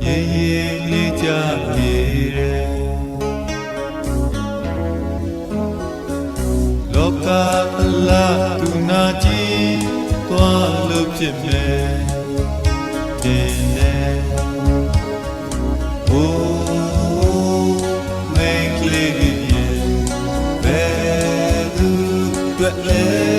ရေရေလေးကြနေတယ်လောကအလားသူနာကြည့်သွားလို့ဖြစ်မယ်တင်တယ်โอ้ไม่เคลียร์ရင်ဘယ်သူတွေ့လဲ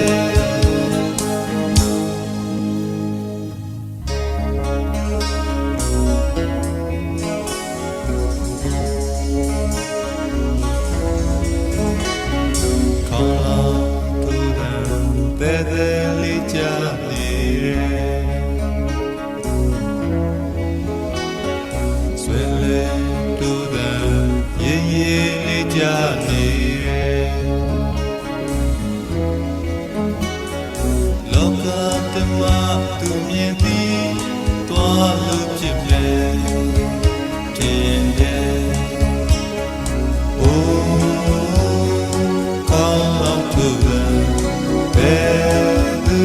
လောကတမသူမြင်သည်တွားလို့ဖြစ်မယ်တင်တယ်အိုးကောင်းအောင်သူဘယ်သူ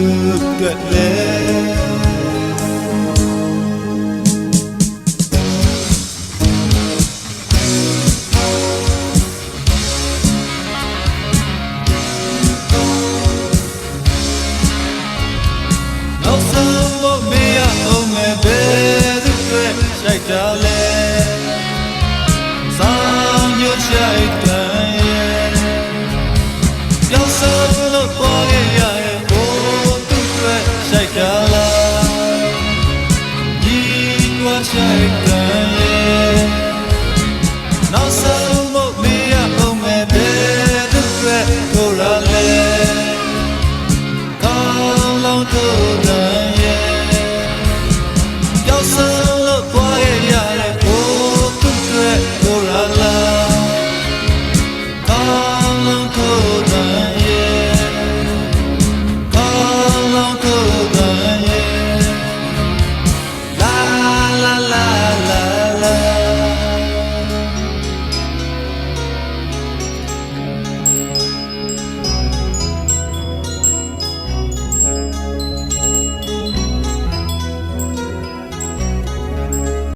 ကလဲရှိုက်တာလေဆောင်ရွက်ရှိုက်တယ်ပြောစလို့ပေါ်ရရဲ့ဘို့သူတွေရှိုက်တာလားညီွားရှိုက်တယ်နောက်